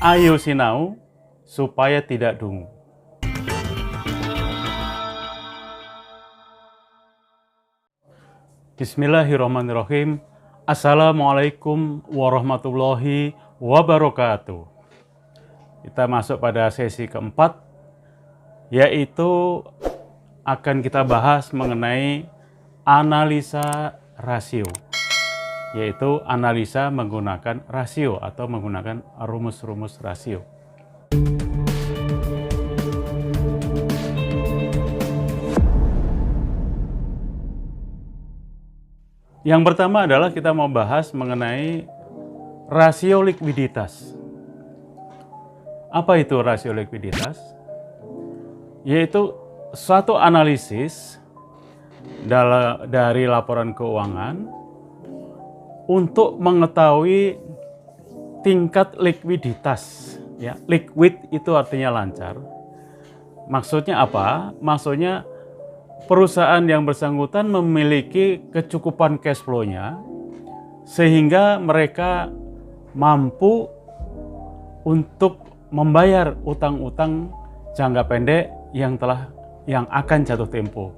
Ayo sinau supaya tidak dungu. Bismillahirrahmanirrahim. Assalamualaikum warahmatullahi wabarakatuh. Kita masuk pada sesi keempat, yaitu akan kita bahas mengenai analisa rasio, yaitu analisa menggunakan rasio atau menggunakan rumus-rumus rasio. Yang pertama adalah kita mau bahas mengenai rasio likuiditas. Apa itu rasio likuiditas? Yaitu suatu analisis dari laporan keuangan untuk mengetahui tingkat likuiditas. Ya, liquid itu artinya lancar. Maksudnya apa? Maksudnya perusahaan yang bersangkutan memiliki kecukupan cash flow-nya sehingga mereka mampu untuk membayar utang-utang jangka pendek yang akan jatuh tempo.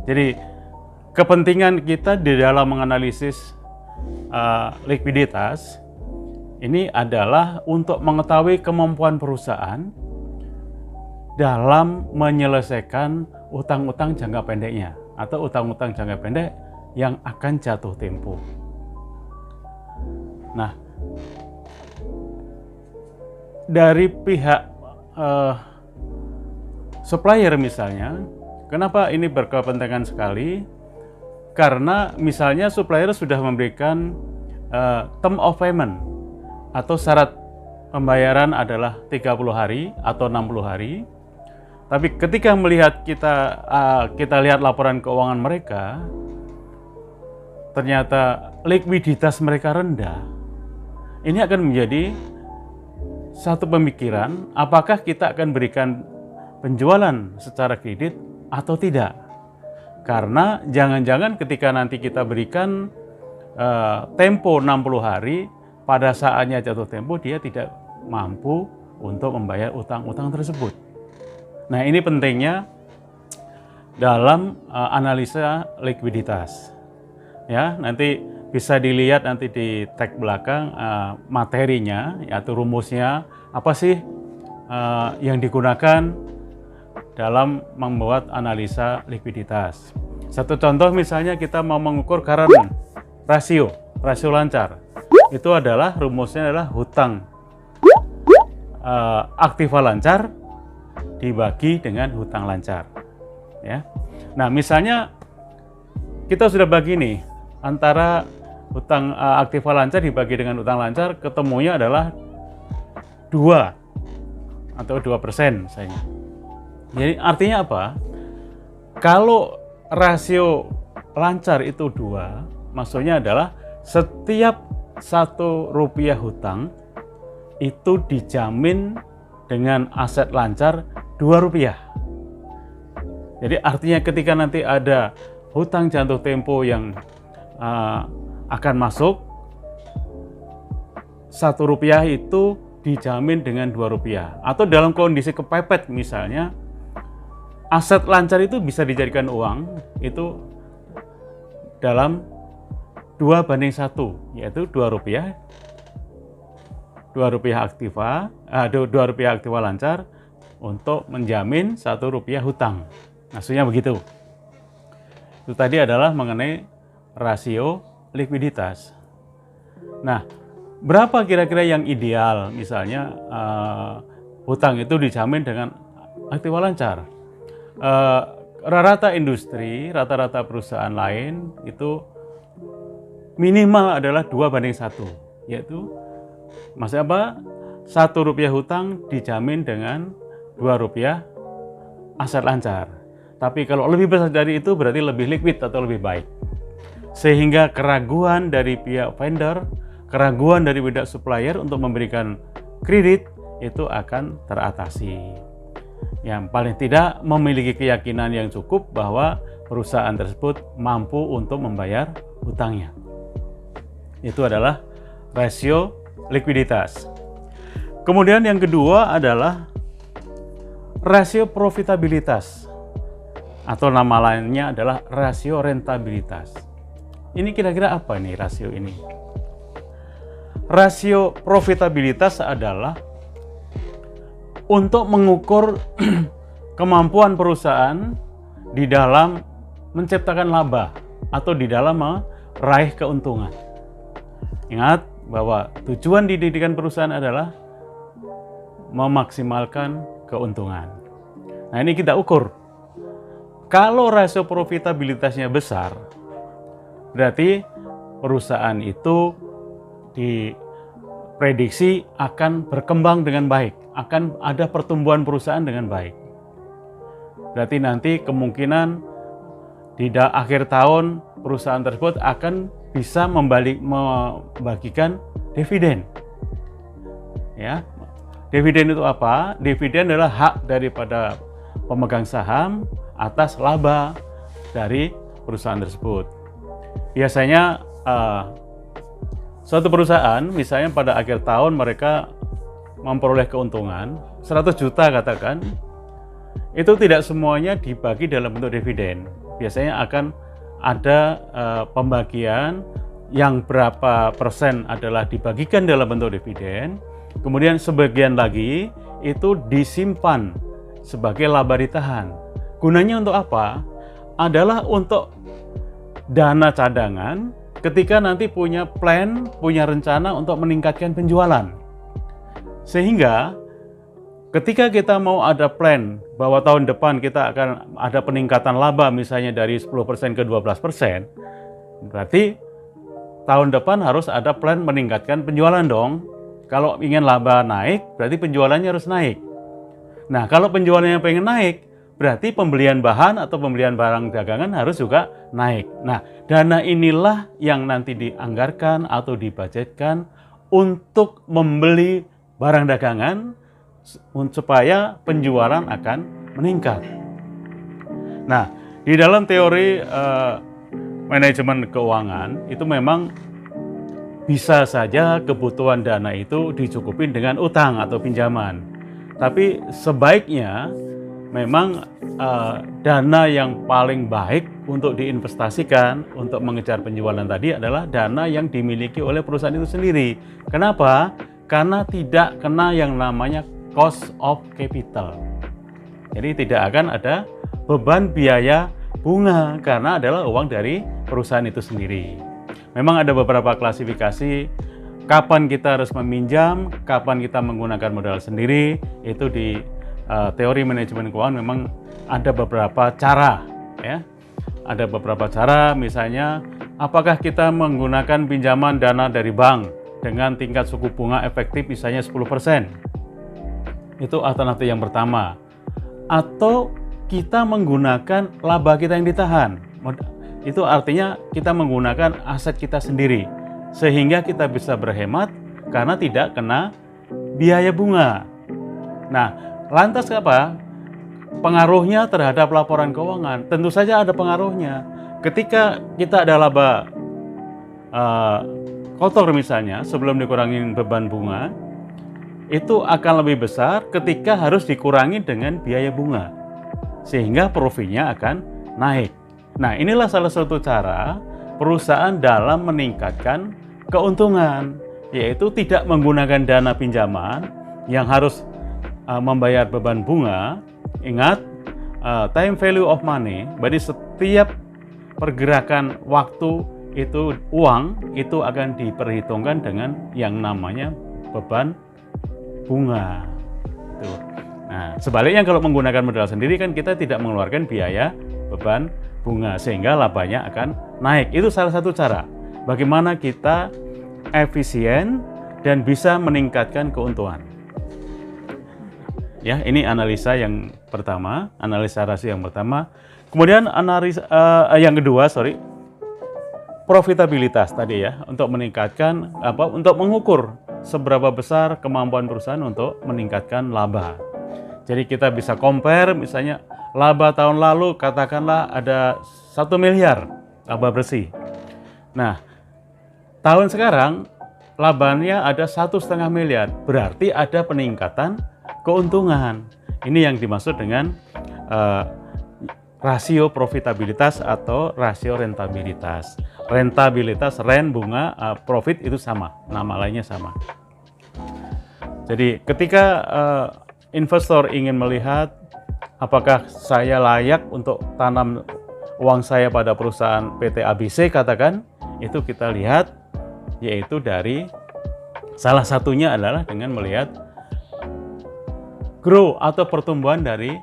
Jadi kepentingan kita di dalam menganalisis likuiditas ini adalah untuk mengetahui kemampuan perusahaan dalam menyelesaikan utang-utang jangka pendeknya atau utang-utang jangka pendek yang akan jatuh tempo. Nah, dari pihak supplier misalnya, kenapa ini berkepentingan sekali? Karena misalnya supplier sudah memberikan term of payment atau syarat pembayaran adalah 30 hari atau 60 hari. Tapi ketika melihat kita lihat laporan keuangan mereka, ternyata likuiditas mereka rendah. Ini akan menjadi satu pemikiran, apakah kita akan berikan penjualan secara kredit atau tidak. Karena jangan-jangan ketika nanti kita berikan tempo 60 hari, pada saatnya jatuh tempo dia tidak mampu untuk membayar utang-utang tersebut. Nah, ini pentingnya dalam analisa likuiditas. Ya, nanti bisa dilihat nanti di tag belakang materinya, yaitu rumusnya apa sih yang digunakan dalam membuat analisa likuiditas. Satu contoh misalnya kita mau mengukur current rasio lancar. Itu adalah rumusnya adalah hutang aktiva lancar dibagi dengan hutang lancar. Ya. Nah, misalnya kita sudah bagi nih antara hutang aktiva lancar dibagi dengan hutang lancar, ketemunya adalah 2 atau 2% misalnya. Jadi artinya apa? Kalau rasio lancar itu 2, maksudnya adalah setiap Rp1 hutang itu dijamin dengan aset lancar Rp2. Jadi artinya ketika nanti ada hutang jatuh tempo yang akan masuk, Rp1 itu dijamin dengan Rp2. Atau dalam kondisi kepepet misalnya, aset lancar itu bisa dijadikan uang itu dalam 2:1, yaitu Rp2 aktiva lancar untuk menjamin Rp1 hutang. Maksudnya begitu. Itu tadi adalah mengenai rasio likuiditas. Nah, berapa kira-kira yang ideal misalnya hutang itu dijamin dengan aktiva lancar? Rata-rata industri, rata-rata perusahaan lain itu minimal adalah 2:1, yaitu maksudnya apa? Rp1 hutang dijamin dengan Rp2 aset lancar. Tapi kalau lebih besar dari itu berarti lebih liquid atau lebih baik. Sehingga keraguan dari pihak vendor, keraguan dari pihak supplier untuk memberikan kredit itu akan teratasi. Yang paling tidak memiliki keyakinan yang cukup bahwa perusahaan tersebut mampu untuk membayar hutangnya. Itu adalah rasio likuiditas. Kemudian yang kedua adalah rasio profitabilitas, atau nama lainnya adalah rasio rentabilitas. Ini kira-kira apa nih rasio ini? Rasio profitabilitas adalah untuk mengukur kemampuan perusahaan di dalam menciptakan laba atau di dalam meraih keuntungan. Ingat bahwa tujuan didirikan perusahaan adalah memaksimalkan keuntungan. Nah, ini kita ukur. Kalau rasio profitabilitasnya besar, berarti perusahaan itu diprediksi akan berkembang dengan baik, akan ada pertumbuhan perusahaan dengan baik. Berarti nanti kemungkinan di akhir tahun perusahaan tersebut akan bisa membagikan dividen. Ya, dividen itu apa? Dividen adalah hak daripada pemegang saham atas laba dari perusahaan tersebut. Biasanya suatu perusahaan misalnya pada akhir tahun mereka memperoleh keuntungan 100 juta katakan, itu tidak semuanya dibagi dalam bentuk dividen. Biasanya akan ada pembagian yang berapa persen adalah dibagikan dalam bentuk dividen, kemudian sebagian lagi itu disimpan sebagai laba ditahan. Gunanya untuk apa? Adalah untuk dana cadangan ketika nanti punya plan, punya rencana untuk meningkatkan penjualan. Sehingga ketika kita mau ada plan bahwa tahun depan kita akan ada peningkatan laba misalnya dari 10% ke 12%, berarti tahun depan harus ada plan meningkatkan penjualan dong. Kalau ingin laba naik, berarti penjualannya harus naik. Nah, kalau penjualannya pengen naik, berarti pembelian bahan atau pembelian barang dagangan harus juga naik. Nah, dana inilah yang nanti dianggarkan atau dibudgetkan untuk membeli barang dagangan supaya penjualan akan meningkat. Nah, di dalam teori manajemen keuangan itu memang bisa saja kebutuhan dana itu dicukupin dengan utang atau pinjaman. Tapi sebaiknya memang dana yang paling baik untuk diinvestasikan untuk mengejar penjualan tadi adalah dana yang dimiliki oleh perusahaan itu sendiri. Kenapa? Karena tidak kena yang namanya cost of capital. Jadi tidak akan ada beban biaya bunga karena adalah uang dari perusahaan itu sendiri. Memang ada beberapa klasifikasi kapan kita harus meminjam, kapan kita menggunakan modal sendiri. Itu di teori manajemen keuangan memang ada beberapa cara, ya. Ada beberapa cara, misalnya apakah kita menggunakan pinjaman dana dari bank dengan tingkat suku bunga efektif misalnya 10%. Itu alternatif yang pertama. Atau kita menggunakan laba kita yang ditahan. Itu artinya kita menggunakan aset kita sendiri sehingga kita bisa berhemat karena tidak kena biaya bunga. Nah, lantas apa? Pengaruhnya terhadap laporan keuangan tentu saja ada pengaruhnya. Ketika kita ada laba kotor misalnya sebelum dikurangi beban bunga, itu akan lebih besar ketika harus dikurangi dengan biaya bunga, sehingga profitnya akan naik. Nah, inilah salah satu cara perusahaan dalam meningkatkan keuntungan, yaitu tidak menggunakan dana pinjaman yang harus membayar beban bunga. Ingat, time value of money, berarti setiap pergerakan waktu itu uang itu akan diperhitungkan dengan yang namanya beban bunga. Tuh. Nah, sebaliknya kalau menggunakan modal sendiri kan kita tidak mengeluarkan biaya beban bunga sehingga labanya akan naik. Itu salah satu cara bagaimana kita efisien dan bisa meningkatkan keuntungan. Ya, ini analisa yang pertama, analisa rasio yang pertama. Kemudian analisa yang kedua, profitabilitas tadi ya, untuk meningkatkan untuk mengukur seberapa besar kemampuan perusahaan untuk meningkatkan laba. Jadi kita bisa compare misalnya laba tahun lalu katakanlah ada 1 miliar laba bersih. Nah, tahun sekarang labanya ada 1,5 miliar, berarti ada peningkatan keuntungan. Ini yang dimaksud dengan rasio profitabilitas atau rasio rentabilitas. Rentabilitas, rent bunga, profit itu sama, nama lainnya sama. Jadi ketika investor ingin melihat apakah saya layak untuk tanam uang saya pada perusahaan PT ABC katakan, itu kita lihat yaitu dari salah satunya adalah dengan melihat grow atau pertumbuhan dari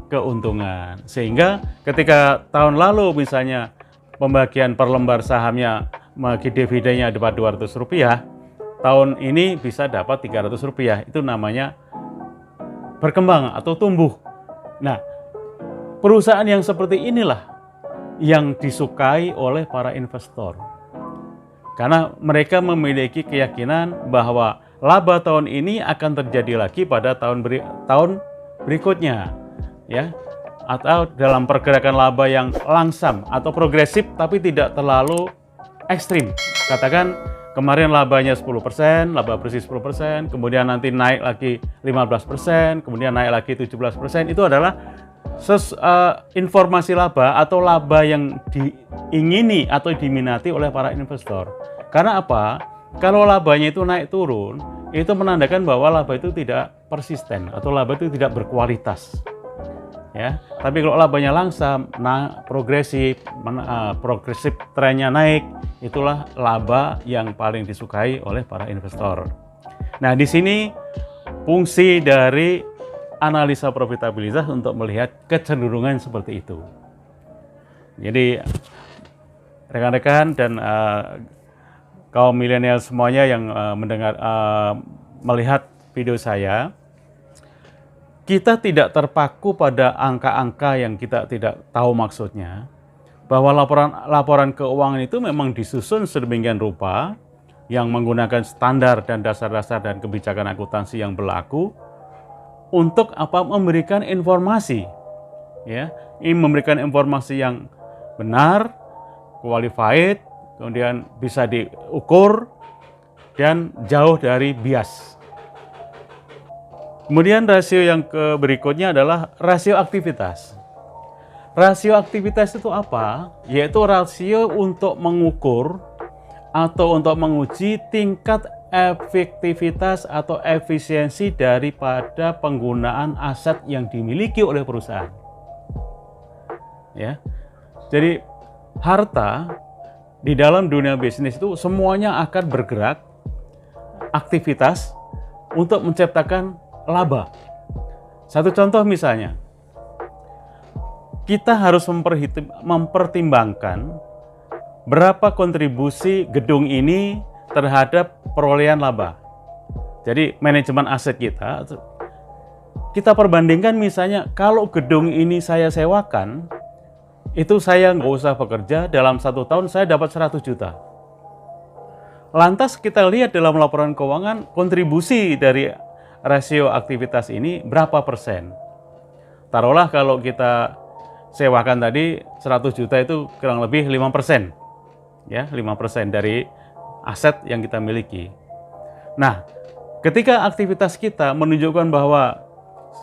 keuntungan. Sehingga ketika tahun lalu misalnya pembagian per lembar sahamnya dividennya dapat Rp200, tahun ini bisa dapat Rp300. Itu namanya berkembang atau tumbuh. Nah, perusahaan yang seperti inilah yang disukai oleh para investor. Karena mereka memiliki keyakinan bahwa laba tahun ini akan terjadi lagi pada tahun berikutnya, ya, atau dalam pergerakan laba yang langsam atau progresif tapi tidak terlalu ekstrim. Katakan kemarin labanya 10%, laba bersih 10%, kemudian nanti naik lagi 15%, kemudian naik lagi 17%. Itu adalah informasi laba atau laba yang diingini atau diminati oleh para investor. Karena apa? Kalau labanya itu naik turun, itu menandakan bahwa laba itu tidak persisten atau laba itu tidak berkualitas. Ya, tapi kalau labanya langsam, progresif trennya naik, itulah laba yang paling disukai oleh para investor. Nah, di sini fungsi dari analisa profitabilitas untuk melihat kecenderungan seperti itu. Jadi rekan-rekan dan kaum milenial semuanya yang melihat video saya, kita tidak terpaku pada angka-angka yang kita tidak tahu maksudnya, bahwa laporan keuangan itu memang disusun sedemikian rupa yang menggunakan standar dan dasar-dasar dan kebijakan akuntansi yang berlaku untuk memberikan informasi, ya, ini memberikan informasi yang benar, qualified, kemudian bisa diukur dan jauh dari bias. Kemudian rasio yang berikutnya adalah rasio aktivitas. Rasio aktivitas itu apa? Yaitu rasio untuk mengukur atau untuk menguji tingkat efektivitas atau efisiensi daripada penggunaan aset yang dimiliki oleh perusahaan. Ya. Jadi harta di dalam dunia bisnis itu semuanya akan bergerak aktivitas untuk menciptakan laba. Satu contoh misalnya, kita harus mempertimbangkan berapa kontribusi gedung ini terhadap perolehan laba. Jadi manajemen aset kita perbandingkan misalnya kalau gedung ini saya sewakan, itu saya nggak usah bekerja, dalam 1 tahun saya dapat 100 juta. Lantas kita lihat dalam laporan keuangan kontribusi dari rasio aktivitas ini berapa persen. Taruhlah kalau kita sewakan tadi 100 juta itu kurang lebih 5%. Ya, 5% dari aset yang kita miliki. Nah, ketika aktivitas kita menunjukkan bahwa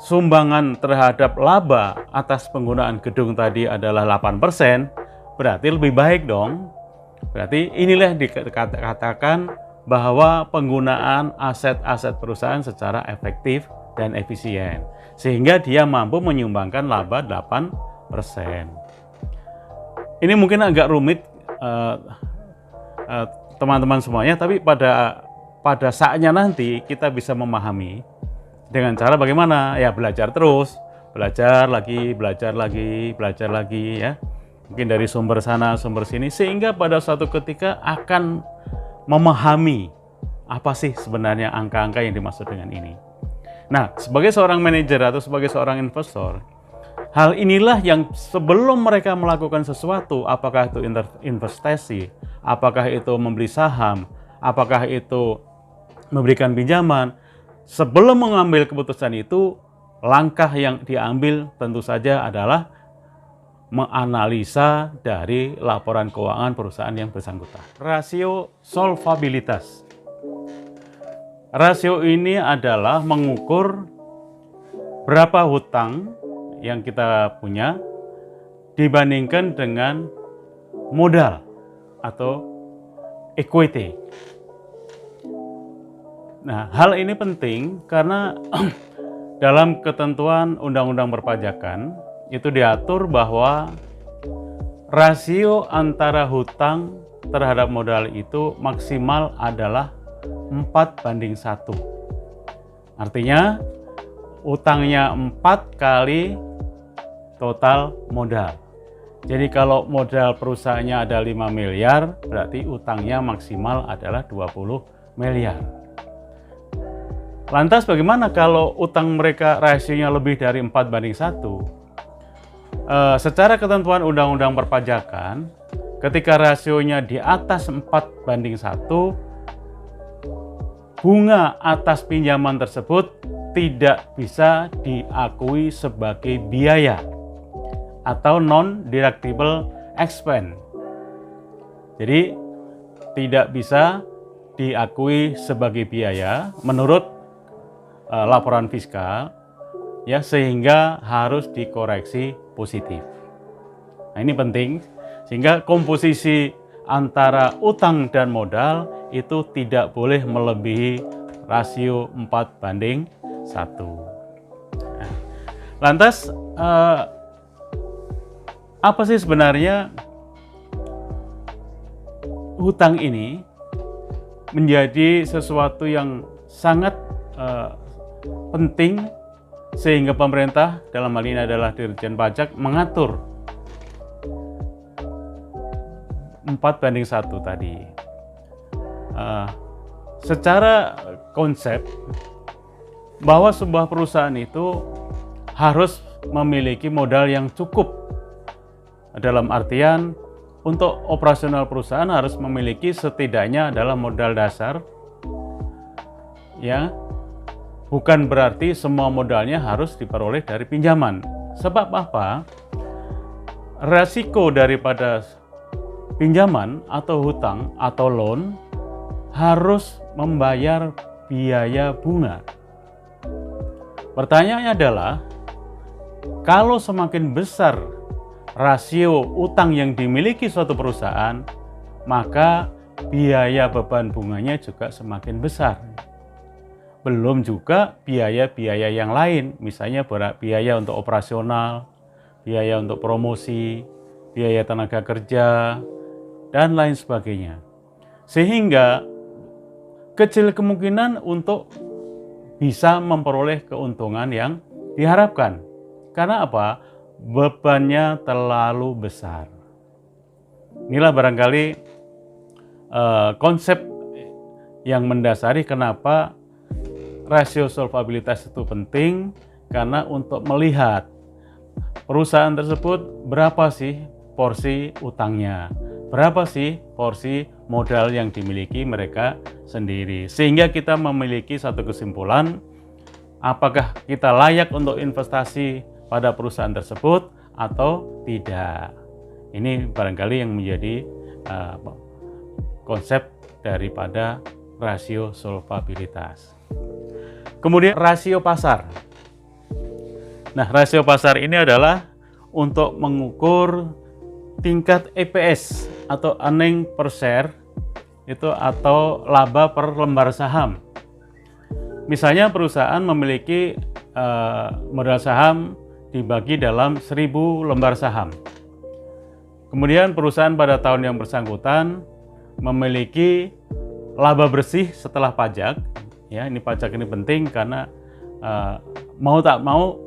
sumbangan terhadap laba atas penggunaan gedung tadi adalah 8%, berarti lebih baik dong. Berarti inilah dikatakan bahwa penggunaan aset-aset perusahaan secara efektif dan efisien. Sehingga dia mampu menyumbangkan laba 8%. Ini mungkin agak rumit teman-teman semuanya, tapi pada saatnya nanti kita bisa memahami dengan cara bagaimana? Ya belajar terus, belajar lagi ya. Mungkin dari sumber sana, sumber sini, sehingga pada suatu ketika akan memahami apa sih sebenarnya angka-angka yang dimaksud dengan ini. Nah, sebagai seorang manajer atau sebagai seorang investor, hal inilah yang sebelum mereka melakukan sesuatu, apakah itu investasi, apakah itu membeli saham, apakah itu memberikan pinjaman, sebelum mengambil keputusan itu, langkah yang diambil tentu saja adalah menganalisa dari laporan keuangan perusahaan yang bersangkutan. Rasio solvabilitas. Rasio ini adalah mengukur berapa hutang yang kita punya dibandingkan dengan modal atau equity. Nah, hal ini penting karena dalam ketentuan Undang-Undang Perpajakan itu diatur bahwa rasio antara hutang terhadap modal itu maksimal adalah 4:1. Artinya utangnya 4 kali total modal. Jadi kalau modal perusahaannya ada 5 miliar, berarti utangnya maksimal adalah 20 miliar. Lantas bagaimana kalau utang mereka rasionya lebih dari 4:1? Secara ketentuan Undang-Undang Perpajakan, ketika rasionya di atas 4:1, bunga atas pinjaman tersebut tidak bisa diakui sebagai biaya atau non-deductible expense. Jadi tidak bisa diakui sebagai biaya menurut laporan fiskal, ya, sehingga harus dikoreksi positif. Nah, ini penting sehingga komposisi antara utang dan modal itu tidak boleh melebihi rasio 4:1. Nah, lantas apa sih sebenarnya hutang ini menjadi sesuatu yang sangat penting sehingga pemerintah, dalam hal ini adalah Dirjen Pajak, mengatur 4:1 tadi. Secara konsep bahwa sebuah perusahaan itu harus memiliki modal yang cukup, dalam artian untuk operasional perusahaan harus memiliki setidaknya adalah modal dasar, ya, bukan berarti semua modalnya harus diperoleh dari pinjaman. Sebab apa? Resiko daripada pinjaman atau hutang atau loan harus membayar biaya bunga. Pertanyaannya adalah, kalau semakin besar rasio utang yang dimiliki suatu perusahaan, maka biaya beban bunganya juga semakin besar. Belum juga biaya-biaya yang lain, misalnya biaya untuk operasional, biaya untuk promosi, biaya tenaga kerja, dan lain sebagainya. Sehingga kecil kemungkinan untuk bisa memperoleh keuntungan yang diharapkan. Karena apa? Bebannya terlalu besar. Inilah barangkali konsep yang mendasari kenapa rasio solvabilitas itu penting, karena untuk melihat perusahaan tersebut berapa sih porsi utangnya, berapa sih porsi modal yang dimiliki mereka sendiri, sehingga kita memiliki satu kesimpulan apakah kita layak untuk investasi pada perusahaan tersebut atau tidak. Ini barangkali yang menjadi konsep daripada rasio solvabilitas. Kemudian rasio pasar. Nah, rasio pasar ini adalah untuk mengukur tingkat EPS atau earning per share itu atau laba per lembar saham. Misalnya perusahaan memiliki modal saham dibagi dalam 1000 lembar saham. Kemudian perusahaan pada tahun yang bersangkutan memiliki laba bersih setelah pajak. Ya, ini pajak ini penting karena mau tak mau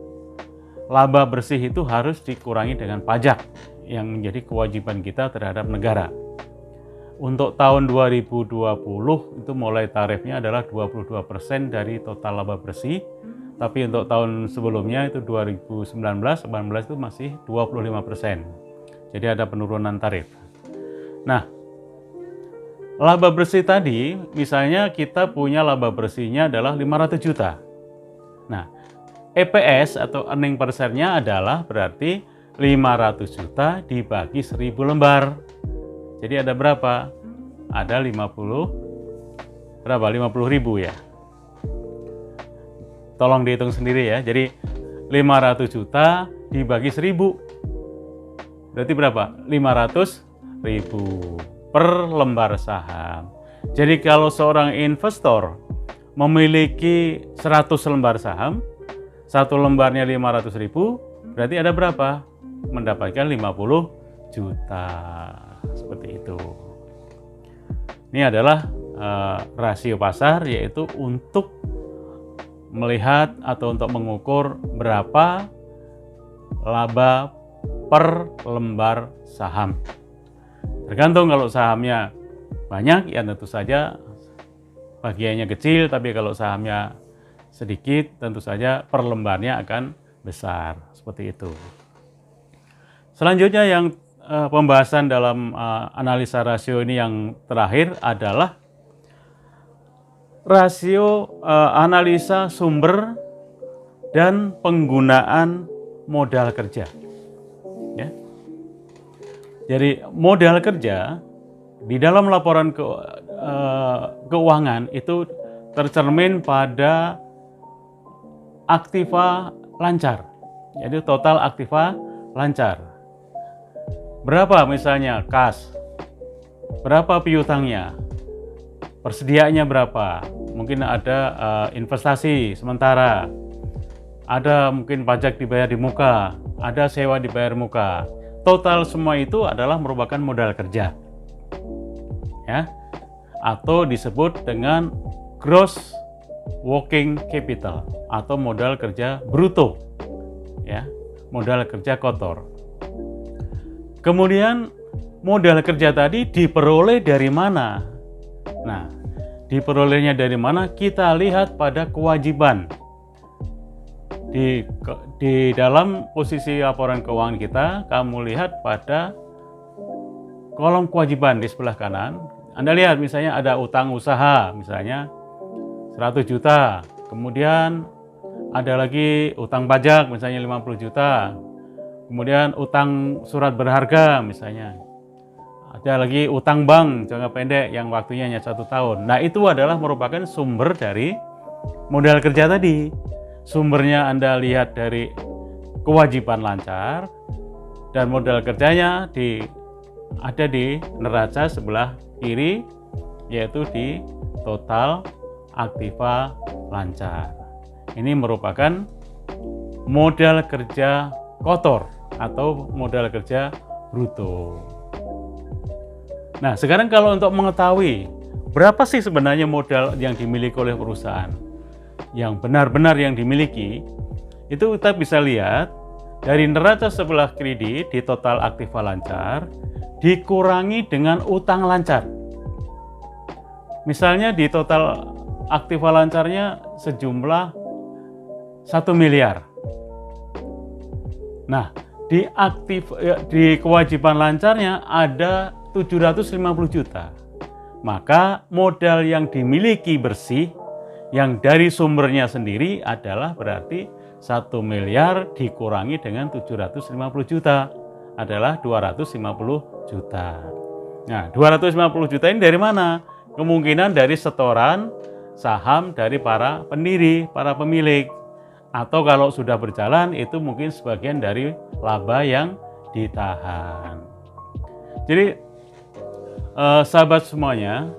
laba bersih itu harus dikurangi dengan pajak yang menjadi kewajiban kita terhadap negara. Untuk tahun 2020 itu mulai tarifnya adalah 22% dari total laba bersih. Tapi untuk tahun sebelumnya itu 2019-18 itu masih 25%. Jadi ada penurunan tarif. Nah, laba bersih tadi, misalnya kita punya laba bersihnya adalah 500 juta. Nah, EPS atau earning per share-nya adalah berarti 500 juta dibagi 1000 lembar. Jadi ada berapa? Ada 50 berapa? 50.000 ya. Tolong dihitung sendiri ya. Jadi 500 juta dibagi 1000. Berarti berapa? 500.000 per lembar saham. Jadi kalau seorang investor memiliki 100 lembar saham, satu lembarnya 500.000, berarti ada berapa? Mendapatkan 50 juta. Seperti itu. Ini adalah rasio pasar, yaitu untuk melihat atau untuk mengukur berapa laba per lembar saham. Tergantung, kalau sahamnya banyak ya tentu saja bagiannya kecil, tapi kalau sahamnya sedikit tentu saja per lembarnya akan besar. Seperti itu. Selanjutnya yang pembahasan dalam analisa rasio ini yang terakhir adalah rasio analisa sumber dan penggunaan modal kerja. Ya. Jadi modal kerja di dalam laporan keuangan itu tercermin pada aktiva lancar. Jadi total aktiva lancar. Berapa misalnya kas, berapa piutangnya, persediaannya berapa, mungkin ada investasi sementara, ada mungkin pajak dibayar di muka, ada sewa dibayar muka. Total semua itu adalah merupakan modal kerja, ya, atau disebut dengan gross working capital atau modal kerja bruto, ya, modal kerja kotor. Kemudian modal kerja tadi diperoleh dari mana? Nah, diperolehnya dari mana? Kita lihat pada kewajiban. Di dalam posisi laporan keuangan kita, kamu lihat pada kolom kewajiban di sebelah kanan. Anda lihat misalnya ada utang usaha, misalnya 100 juta. Kemudian ada lagi utang pajak, misalnya 50 juta. Kemudian utang surat berharga, misalnya. Ada lagi utang bank jangka pendek yang waktunya hanya 1 tahun. Nah, itu adalah merupakan sumber dari modal kerja tadi. Sumbernya Anda lihat dari kewajiban lancar, dan modal kerjanya ada di neraca sebelah kiri, yaitu di total aktiva lancar. Ini merupakan modal kerja kotor atau modal kerja bruto. Nah, sekarang kalau untuk mengetahui berapa sih sebenarnya modal yang dimiliki oleh perusahaan, yang benar-benar yang dimiliki, itu kita bisa lihat dari neraca sebelah kiri di total aktiva lancar dikurangi dengan utang lancar. Misalnya di total aktiva lancarnya sejumlah 1 miliar. Nah, di kewajiban lancarnya ada 750 juta. Maka modal yang dimiliki bersih yang dari sumbernya sendiri adalah berarti 1 miliar dikurangi dengan 750 juta adalah 250 juta. Nah, 250 juta ini dari mana? Kemungkinan dari setoran saham dari para pendiri, para pemilik. Atau kalau sudah berjalan itu mungkin sebagian dari laba yang ditahan. Jadi sahabat semuanya,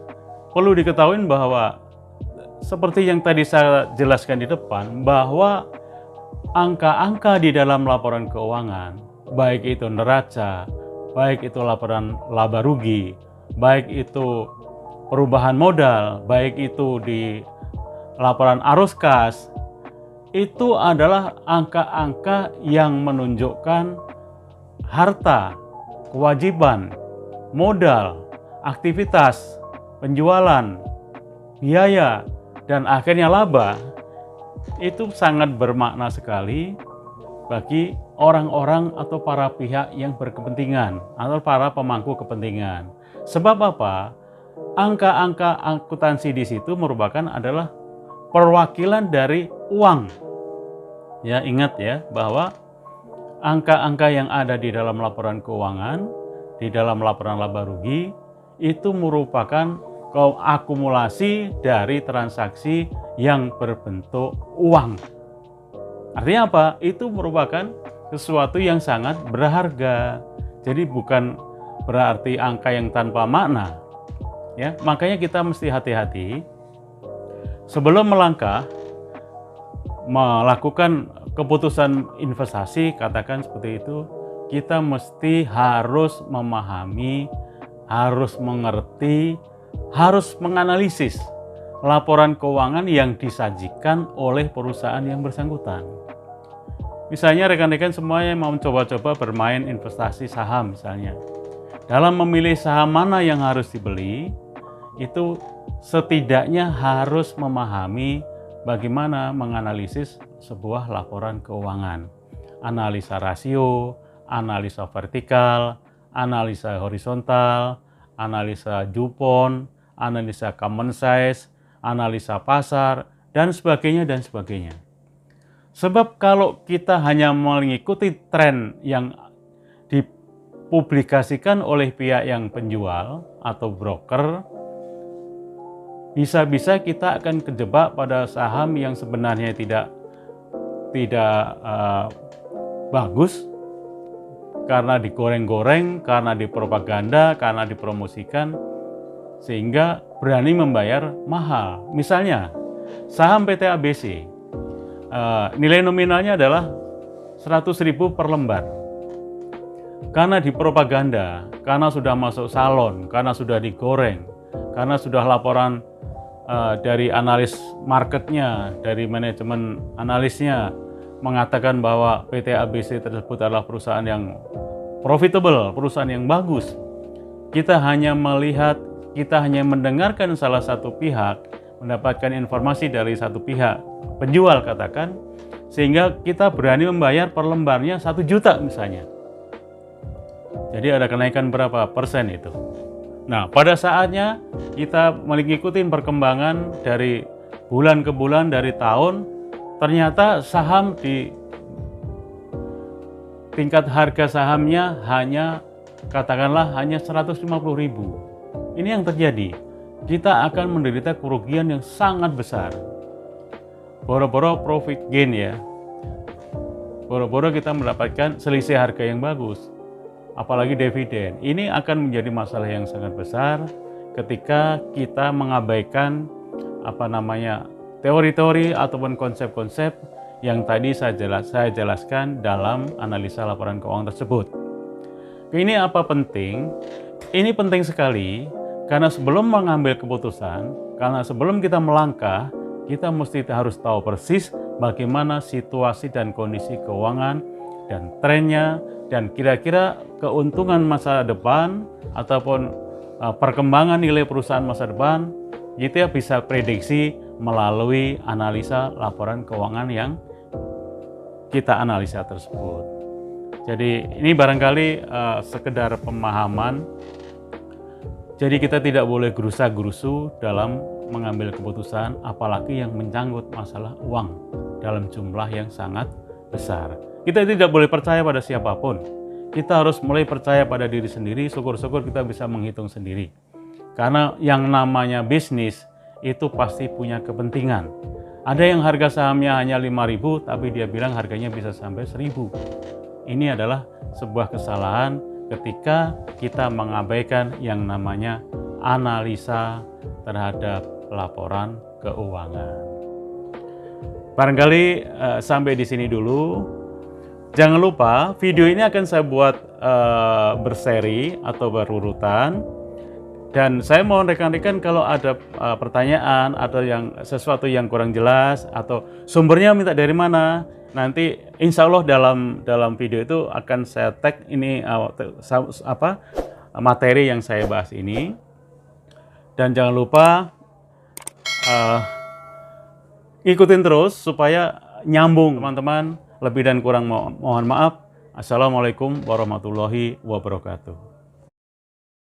perlu diketahui bahwa seperti yang tadi saya jelaskan di depan, bahwa angka-angka di dalam laporan keuangan, baik itu neraca, baik itu laporan laba rugi, baik itu perubahan modal, baik itu di laporan arus kas, itu adalah angka-angka yang menunjukkan harta, kewajiban, modal, aktivitas, penjualan, biaya, dan akhirnya laba. Itu sangat bermakna sekali bagi orang-orang atau para pihak yang berkepentingan atau para pemangku kepentingan. Sebab apa? Angka-angka akuntansi di situ merupakan adalah perwakilan dari uang. Ya, ingat ya bahwa angka-angka yang ada di dalam laporan keuangan, di dalam laporan laba rugi itu merupakan akumulasi dari transaksi yang berbentuk uang. Artinya apa? Itu merupakan sesuatu yang sangat berharga. Jadi bukan berarti angka yang tanpa makna. Ya, makanya kita mesti hati-hati sebelum melangkah melakukan keputusan investasi, katakan seperti itu, kita mesti harus memahami, harus mengerti, harus menganalisis laporan keuangan yang disajikan oleh perusahaan yang bersangkutan. Misalnya rekan-rekan semuanya mau coba-coba bermain investasi saham misalnya. Dalam memilih saham mana yang harus dibeli, itu setidaknya harus memahami bagaimana menganalisis sebuah laporan keuangan. Analisa rasio, analisa vertikal, analisa horizontal, analisa Dupont, analisa common size, analisa pasar, dan sebagainya dan sebagainya. Sebab kalau kita hanya mengikuti tren yang dipublikasikan oleh pihak yang penjual atau broker, bisa-bisa kita akan kejebak pada saham yang sebenarnya tidak bagus karena digoreng-goreng, karena dipropaganda, karena dipromosikan, sehingga berani membayar mahal. Misalnya saham PT ABC, nilai nominalnya adalah 100.000 per lembar. Karena dipropaganda, karena sudah masuk salon, karena sudah digoreng, karena sudah laporan dari analis marketnya, dari manajemen analisnya mengatakan bahwa PT ABC tersebut adalah perusahaan yang profitable, perusahaan yang bagus. Kita hanya melihat, kita hanya mendengarkan salah satu pihak, mendapatkan informasi dari satu pihak, penjual katakan, sehingga kita berani membayar per lembarnya 1 juta misalnya. Jadi ada kenaikan berapa persen itu. Nah, pada saatnya kita mengikuti perkembangan dari bulan ke bulan, dari tahun, ternyata saham di tingkat harga sahamnya katakanlah hanya 150.000. Ini yang terjadi. Kita akan menderita kerugian yang sangat besar. Boro-boro profit gain ya. Boro-boro kita mendapatkan selisih harga yang bagus. Apalagi dividen. Ini akan menjadi masalah yang sangat besar ketika kita mengabaikan teori-teori ataupun konsep-konsep yang tadi saya jelaskan dalam analisa laporan keuangan tersebut. Ini apa penting? Ini penting sekali karena sebelum mengambil keputusan, karena sebelum kita melangkah, kita mesti harus tahu persis bagaimana situasi dan kondisi keuangan dan trennya, dan kira-kira keuntungan masa depan ataupun perkembangan nilai perusahaan masa depan, kita bisa prediksi melalui analisa laporan keuangan yang kita analisa tersebut. Jadi ini barangkali sekedar pemahaman. Jadi kita tidak boleh gerusa-gerusu dalam mengambil keputusan, apalagi yang menyangkut masalah uang dalam jumlah yang sangat besar. Kita tidak boleh percaya pada siapapun. Kita harus mulai percaya pada diri sendiri, syukur-syukur kita bisa menghitung sendiri. Karena yang namanya bisnis itu pasti punya kepentingan. Ada yang harga sahamnya hanya 5.000, tapi dia bilang harganya bisa sampai 1.000. Ini adalah sebuah kesalahan ketika kita mengabaikan yang namanya analisa terhadap laporan keuangan. Barangkali sampai di sini dulu. Jangan lupa video ini akan saya buat berseri atau berurutan, dan saya mohon rekan-rekan kalau ada pertanyaan atau sesuatu yang kurang jelas atau sumbernya minta dari mana, nanti insya Allah dalam video itu akan saya tag ini materi yang saya bahas ini. Dan jangan lupa ikutin terus supaya nyambung teman-teman. Lebih dan kurang mohon maaf. Assalamualaikum warahmatullahi wabarakatuh.